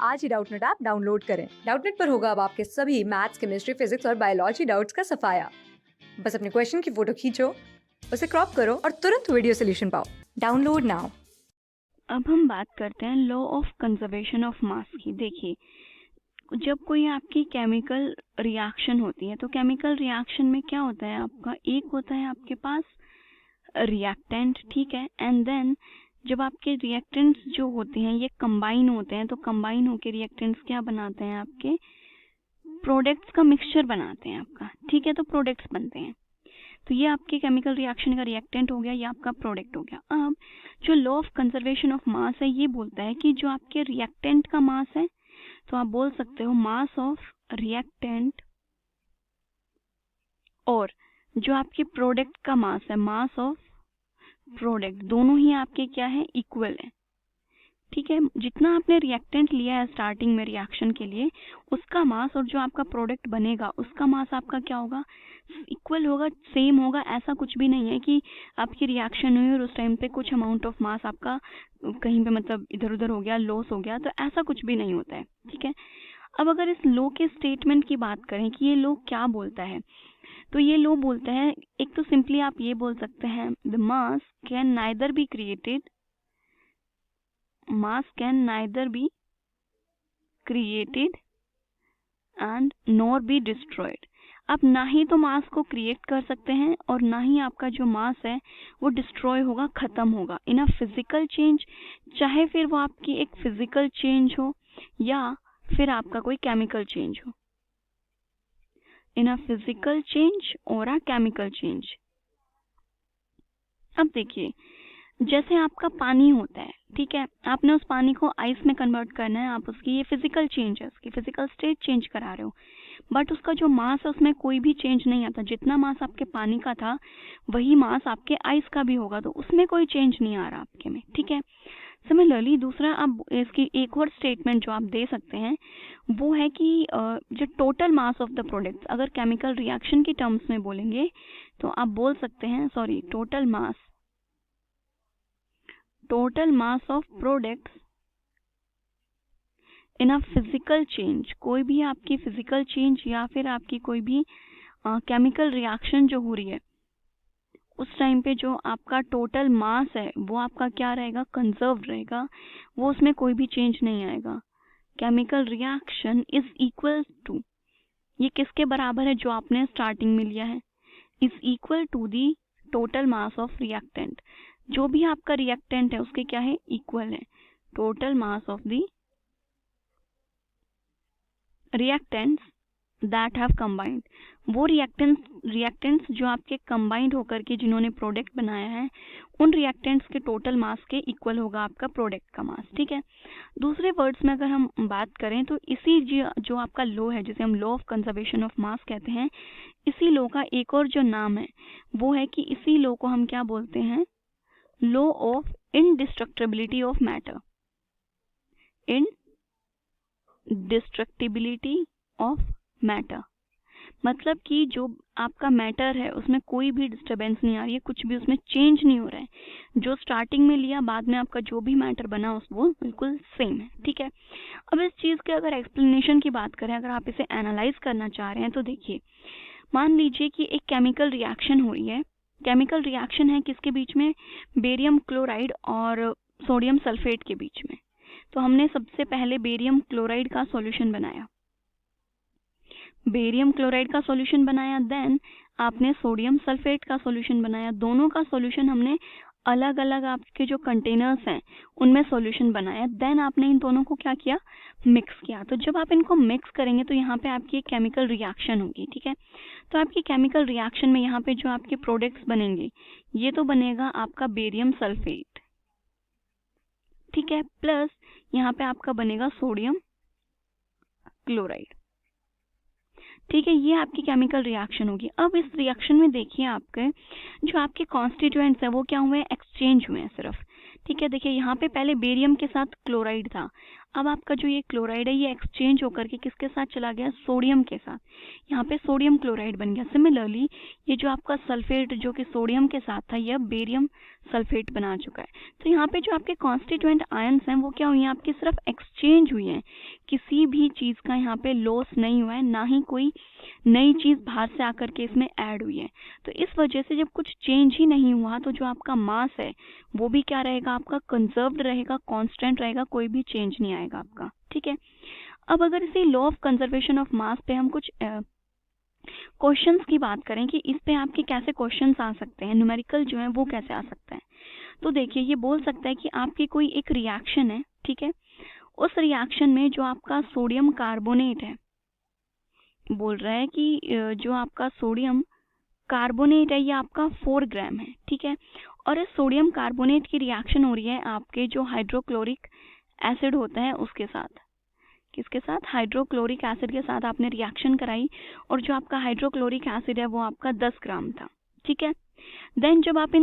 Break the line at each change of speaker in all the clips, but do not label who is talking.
आज ही Doubtnut app download करें। Doubtnut पर होगा अब आपके सभी मैथ्स, केमिस्ट्री, फिजिक्स और बायोलॉजी डाउट्स का सफाया। बस अपने क्वेश्चन की फोटो खींचो, उसे क्रॉप करो और तुरंत वीडियो सोल्यूशन पाओ। Download now.
अब हम बात करते हैं law of conservation of mass की। देखिए, जब कोई आपकी केमिकल रिएक्शन होती है तो केमिकल रिएक्शन में क्या होता है, आपका एक होता है आपके पास रिएक्टेंट, ठीक है, एंड देन जब आपके रिएक्टेंट्स जो होते हैं ये कंबाइन होते हैं तो कंबाइन होकर रिएक्टेंट्स क्या बनाते हैं, आपके प्रोडक्ट्स का मिक्सचर बनाते हैं आपका, ठीक है, तो प्रोडक्ट्स बनते हैं। तो ये आपके केमिकल रिएक्शन का रिएक्टेंट हो गया, ये आपका प्रोडक्ट हो गया। अब जो law of conservation of mass है ये बोलता है कि जो आपके रिएक्टेंट का मास है, तो आप बोल सकते हो मास ऑफ रिएक्टेंट, और जो आपके प्रोडक्ट का मास है मास ऑफ प्रोडक्ट, दोनों ही आपके क्या है, इक्वल है, ठीक है। जितना आपने रिएक्टेंट लिया है स्टार्टिंग में रिएक्शन के लिए, उसका मास और जो आपका प्रोडक्ट बनेगा उसका मास आपका क्या होगा, इक्वल होगा, सेम होगा। ऐसा कुछ भी नहीं है कि आपकी रिएक्शन हुई और उस टाइम पे कुछ अमाउंट ऑफ मास आपका कहीं पे मतलब इधर उधर हो गया, लॉस हो गया, तो ऐसा कुछ भी नहीं होता है, ठीक है। अब अगर इस लॉ के स्टेटमेंट की बात करें कि ये लॉ क्या बोलता है, तो ये लॉ बोलता है, एक तो सिंपली आप ये बोल सकते हैं, the mass can neither be created, mass can neither be created and nor be destroyed। आप ना ही तो मास को क्रिएट कर सकते हैं और ना ही आपका जो मास है वो डिस्ट्रॉय होगा, खत्म होगा इन अ फिजिकल चेंज, चाहे फिर वो आपकी एक फिजिकल चेंज हो या फिर आपका कोई केमिकल चेंज हो, इन अ फिजिकल चेंज और अ केमिकल चेंज। अब देखिए, जैसे आपका पानी होता है, ठीक है, आपने उस पानी को आइस में कन्वर्ट करना है, आप उसकी ये फिजिकल चेंज है, उसकी फिजिकल स्टेट चेंज करा रहे हो, बट उसका जो मास है उसमें कोई भी चेंज नहीं आता। जितना मास आपके पानी का था वही मास आपके आइस का भी होगा, तो उसमें कोई चेंज नहीं आ रहा आपके में, ठीक है। सिमिलरली दूसरा आप इसकी एक और स्टेटमेंट जो आप दे सकते हैं वो है कि जो total mass of the product, अगर केमिकल रिएक्शन की टर्म्स में बोलेंगे तो आप बोल सकते हैं, sorry, total mass of products in a physical change, कोई भी आपकी फिजिकल चेंज या फिर आपकी कोई भी केमिकल रिएक्शन जो हो रही है उस टाइम पे जो आपका टोटल मास है वो आपका क्या रहेगा, कंजर्व रहेगा, वो उसमें कोई भी चेंज नहीं आएगा। Chemical reaction is equal to, ये किसके बराबर है, जो आपने स्टार्टिंग में लिया है, is equal to the total mass of reactant. जो भी आपका रिएक्टेंट है उसके क्या है, इक्वल है, total mass of the reactants that have combined. वो रिएक्टेंट्स जो आपके कंबाइंड होकर के जिन्होंने प्रोडक्ट बनाया है, उन रिएक्टेंट्स के टोटल मास के इक्वल होगा आपका प्रोडक्ट का मास, ठीक है। दूसरे वर्ड्स में अगर हम बात करें तो इसी जो आपका लॉ है, जिसे हम law of conservation of mass कहते हैं, इसी लॉ का एक और जो नाम है वो है कि इसी लॉ को हम क्या बोलते हैं, law of indestructibility of matter. Indestructibility of matter मतलब कि जो आपका मैटर है उसमें कोई भी डिस्टरबेंस नहीं आ रही है, कुछ भी उसमें चेंज नहीं हो रहा है, जो स्टार्टिंग में लिया बाद में आपका जो भी मैटर बना वो बिल्कुल सेम है, ठीक है। अब इस चीज़ के अगर एक्सप्लेनेशन की बात करें, अगर आप इसे एनालाइज करना चाह रहे हैं तो देखिए, मान लीजिए कि एक केमिकल रिएक्शन हो रही है। केमिकल रिएक्शन है किसके बीच में, बेरियम क्लोराइड और सोडियम सल्फेट के बीच में। तो हमने सबसे पहले बेरियम क्लोराइड का सॉल्यूशन बनाया, देन आपने सोडियम सल्फेट का सॉल्यूशन बनाया, दोनों का सॉल्यूशन हमने अलग अलग आपके जो कंटेनर्स हैं उनमें सॉल्यूशन बनाया, देन आपने इन दोनों को क्या किया, मिक्स किया। तो जब आप इनको मिक्स करेंगे तो यहाँ पे आपकी एक केमिकल रिएक्शन होगी, ठीक है। तो आपकी केमिकल रिएक्शन में यहाँ पे जो आपके प्रोडक्ट्स बनेंगे ये तो बनेगा आपका बेरियम सल्फेट, ठीक है, प्लस यहाँ पे आपका बनेगा सोडियम क्लोराइड, ठीक है। ये आपकी केमिकल रिएक्शन होगी। अब इस रिएक्शन में देखिए, आपके जो आपके कॉन्स्टिट्यूएंट्स है वो क्या हुए हैं, एक्सचेंज हुए हैं सिर्फ, ठीक है। देखिए यहाँ पे पहले बेरियम के साथ क्लोराइड था, अब आपका जो ये क्लोराइड है ये एक्सचेंज होकर के किसके साथ चला गया, सोडियम के साथ, यहाँ पे सोडियम क्लोराइड बन गया। सिमिलरली ये जो आपका सल्फेट जो कि सोडियम के साथ था, यह बेरियम सल्फेट बना चुका है। तो यहाँ पे जो आपके कॉन्स्टिट्यूएंट आयंस हैं वो क्या हुई हैं, आपकी सिर्फ एक्सचेंज हुई हैं, किसी भी चीज़ का यहाँ पे लॉस नहीं हुआ है, ना ही कोई नई चीज़ बाहर से आकर के इसमें ऐड हुई है। तो इस वजह से जब कुछ चेंज ही नहीं हुआ तो जो आपका मास है वो भी क्या रहेगा, आपका कंजर्व्ड रहेगा, कांस्टेंट रहेगा, कोई भी चेंज नहीं आएगा आपका। ठीक है, अब अगर इसी law of conservation of mass पे हम कुछ क्वेश्चंस की बात करें कि इस पे आपके कैसे क्वेश्चंस आ सकते हैं, न्यूमेरिकल जो है वो कैसे आ सकता है, तो देखिए ये बोल सकता है कि आपकी कोई एक रिएक्शन है, ठीक है, उस रिएक्शन में जो आपका सोडियम कार्बोनेट है, बोल रहा है कि जो आपका सोडियम कार्बोनेट है ये आपका 4 ग्राम है, ठीक है, और इस सोडियम कार्बोनेट की रिएक्शन हो रही है आपके जो हाइड्रोक्लोरिक एसिड होता है उसके साथ। किसके साथ, हाइड्रोक्लोरिक एसिड के साथ आपने रिएक्शन कराई, और जो आपका हाइड्रोक्लोरिक एसिड है वो आपका 10 ग्राम था। ठीक है, देन जब आपने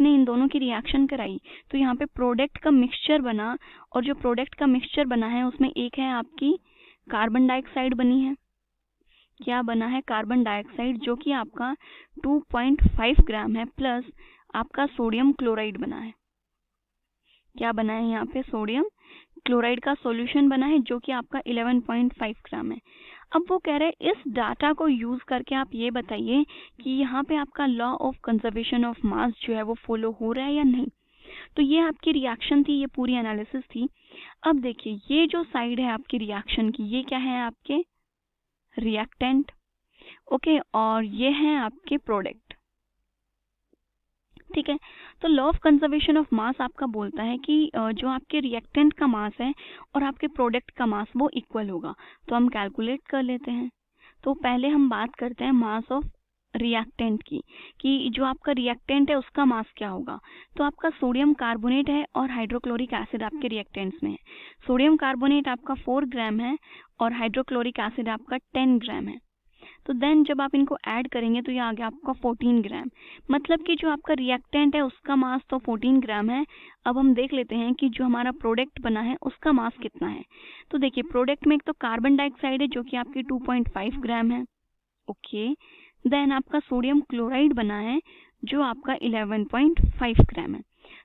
इन दोनों की रिएक्शन कराई तो यहाँ पे प्रोडक्ट का मिक्सचर बना, और जो प्रोडक्ट का मिक्सचर बना है उसमें एक है आपकी कार्बन डाइऑक्साइड बनी है। क्या बना है, कार्बन डाइऑक्साइड, जो कि आपका 2.5 ग्राम है, प्लस आपका सोडियम क्लोराइड बना है। क्या बना है यहाँ पे, सोडियम क्लोराइड का सॉल्यूशन बना है जो कि आपका 11.5 ग्राम है। अब वो कह रहे हैं इस डाटा को यूज करके आप ये बताइए कि यहाँ पे आपका law of conservation of mass जो है वो फॉलो हो रहा है या नहीं। तो ये आपकी रिएक्शन थी, ये पूरी एनालिसिस थी। अब देखिए ये जो साइड है आपकी रिएक्शन की, ये क्या है, आपके रिएक्टेंट, ओके, और ये हैं आपके प्रोडक्ट। ठीक है, तो law of conservation of mass आपका बोलता है कि जो आपके रिएक्टेंट का मास है और आपके प्रोडक्ट का मास वो इक्वल होगा। तो हम कैलकुलेट कर लेते हैं। तो पहले हम बात करते हैं मास ऑफ रिएक्टेंट की, कि जो आपका रिएक्टेंट है उसका मास क्या होगा। तो आपका सोडियम कार्बोनेट है और हाइड्रोक्लोरिक एसिड आपके रिएक्टेंट्स में है। सोडियम कार्बोनेट आपका 4 ग्राम है और हाइड्रोक्लोरिक एसिड आपका 10 ग्राम है। तो देन जब आप इनको ऐड करेंगे तो ये आ गया आपका 14 ग्राम। मतलब कि जो आपका रिएक्टेंट है उसका मास तो 14 ग्राम है। अब हम देख लेते हैं कि जो हमारा प्रोडक्ट बना है उसका मास कितना है। तो देखिए प्रोडक्ट में एक तो कार्बन डाइऑक्साइड है जो कि आपकी 2.5 ग्राम है, ओके। देन आपका सोडियम क्लोराइड बना है जो आपका 11.5 ग्राम है।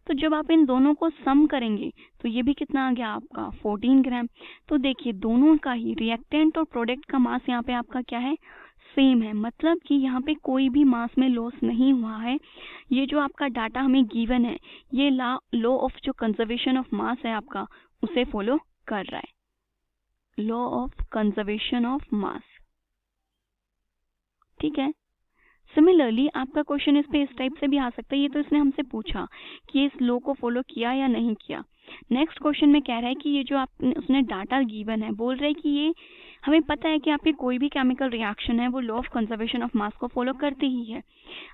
तो जब आप इन दोनों को सम करेंगे तो ये भी कितना आ गया आपका 14 ग्राम। तो देखिए दोनों का ही रिएक्टेंट और प्रोडक्ट का मास यहाँ पे आपका क्या है, सेम है। मतलब कि यहाँ पे कोई भी मास में लॉस नहीं हुआ है। ये जो आपका डाटा हमें गिवन है ये लॉ ऑफ जो कंजर्वेशन ऑफ मास है आपका उसे फॉलो कर रहा है, law of conservation of mass. ठीक है, सिमिलरली आपका क्वेश्चन इस पे इस टाइप से भी आ सकता है। ये तो इसने हमसे पूछा कि इस लॉ को फॉलो किया या नहीं किया। नेक्स्ट क्वेश्चन में कह रहा है कि ये जो आपने उसने डाटा गिवन है, बोल रहा है कि ये हमें पता है कि आपकी कोई भी केमिकल रिएक्शन है वो law of conservation of mass को फॉलो करती ही है।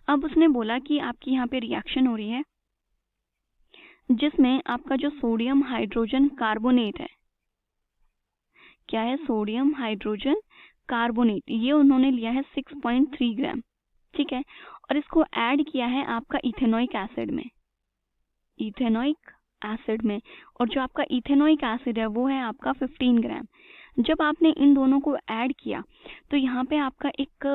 अब उसने बोला कि आपकी यहाँ पे रिएक्शन हो रही है जिसमें आपका जो सोडियम हाइड्रोजन कार्बोनेट है, क्या है, सोडियम हाइड्रोजन कार्बोनेट, ये उन्होंने लिया है 6.3 ग्राम, ठीक है, और इसको ऐड किया है आपका इथेनोइक एसिड में, इथेनोइक एसिड में, और जो आपका इथेनोइक एसिड है वो है आपका 15 ग्राम। जब आपने इन दोनों को ऐड किया तो यहाँ पे आपका एक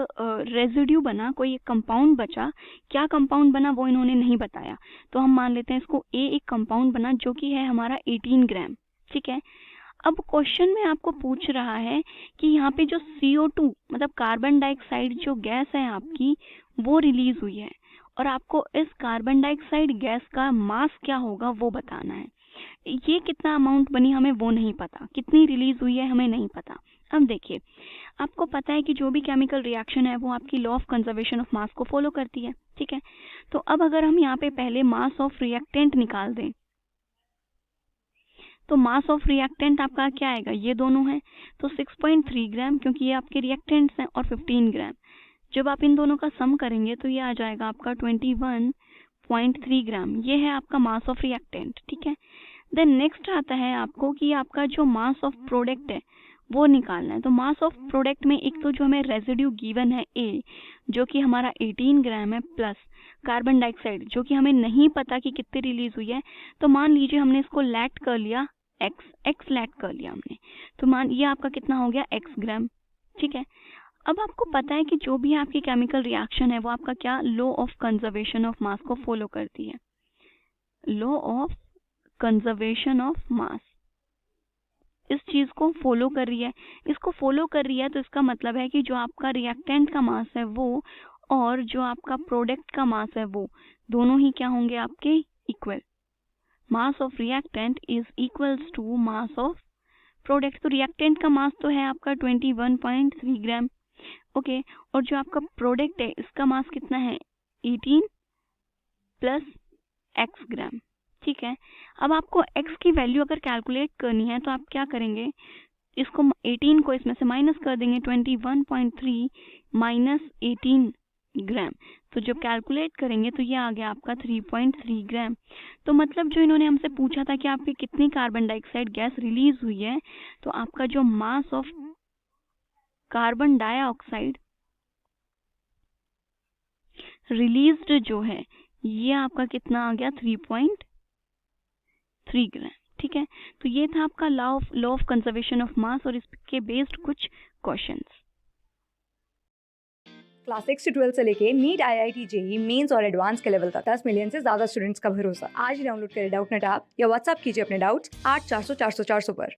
रेजिड्यू बना, कोई एक कंपाउंड बचा। क्या कंपाउंड बना वो इन्होंने नहीं बताया, तो हम मान लेते हैं इसको ए एक कंपाउंड बना जो कि है हमारा 18 ग्राम। ठीक है, अब क्वेश्चन में आपको पूछ रहा है कि यहाँ पे जो CO2 मतलब कार्बन डाइऑक्साइड जो गैस है आपकी वो रिलीज हुई है, और आपको इस कार्बन डाइऑक्साइड गैस का मास क्या होगा वो बताना है। ये कितना अमाउंट बनी हमें वो नहीं पता, कितनी रिलीज हुई है हमें नहीं पता। अब देखिए आपको पता है कि जो भी केमिकल रिएक्शन है वो आपकी law of conservation of mass को फॉलो करती है। ठीक है, तो अब अगर हम यहाँ पे पहले मास ऑफ रिएक्टेंट निकाल दें तो मास ऑफ रिएक्टेंट आपका क्या आएगा, ये दोनों हैं तो 6.3 ग्राम, क्योंकि ये आपके रिएक्टेंट्स हैं, और 15 ग्राम। जब आप इन दोनों का सम करेंगे तो ये आ जाएगा आपका 21.3 ग्राम। ये है आपका मास ऑफ रिएक्टेंट। ठीक है, देन नेक्स्ट आता है आपको कि आपका जो मास ऑफ प्रोडक्ट है वो निकालना है। तो मास ऑफ प्रोडक्ट में एक तो जो हमें रेजिड्यू गिवन है ए जो कि हमारा 18 ग्राम है, प्लस कार्बन डाइऑक्साइड जो कि हमें नहीं पता कि कितनी रिलीज हुई है। तो मान लीजिए हमने इसको लेट कर लिया एक्स लेट कर लिया हमने, तो मान ये आपका कितना हो गया एक्स ग्राम, ठीक है। अब आपको पता है कि जो भी आपकी केमिकल रिएक्शन है वो आपका क्या law of conservation of mass को फॉलो करती है, law of conservation of mass इस चीज को फॉलो कर रही है। इसको फॉलो कर रही है तो इसका मतलब है कि जो आपका रिएक्टेंट का मास है वो और जो आपका प्रोडक्ट का मास है वो दोनों ही क्या होंगे आपके equal. Mass of reactant is equals to mass of product. तो रिएक्टेंट का मास तो है आपका 21.3 ग्राम, ओके, और जो आपका प्रोडक्ट है इसका मास कितना है 18 प्लस एक्स ग्राम, ठीक है। अब आपको x की वैल्यू अगर कैलकुलेट करनी है तो आप क्या करेंगे, इसको 18 को इसमें से माइनस कर देंगे, 21.3 माइनस 18 ग्राम, तो जब कैलकुलेट करेंगे तो ये आ गया आपका 3.3 ग्राम। तो मतलब जो इन्होंने हमसे पूछा था कि आपकी कितनी कार्बन डाइऑक्साइड गैस रिलीज हुई है, तो आपका जो mass of carbon dioxide released जो है ये आपका कितना आ गया 3.3 ग्राम, ठीक है। तो ये था आपका law of conservation of mass और इसके बेस्ड कुछ क्वेश्चंस।
क्लास 6 से 12 से लेके नीट, IIT, JEE मेंस और एडवांस के लेवल तक 10 मिलियन से ज्यादा स्टूडेंट्स का भरोसा। आज ही डाउनलोड करें डाउटनेट ऐप या व्हाट्सएप कीजिए अपने डाउट्स 8400 400 400 पर।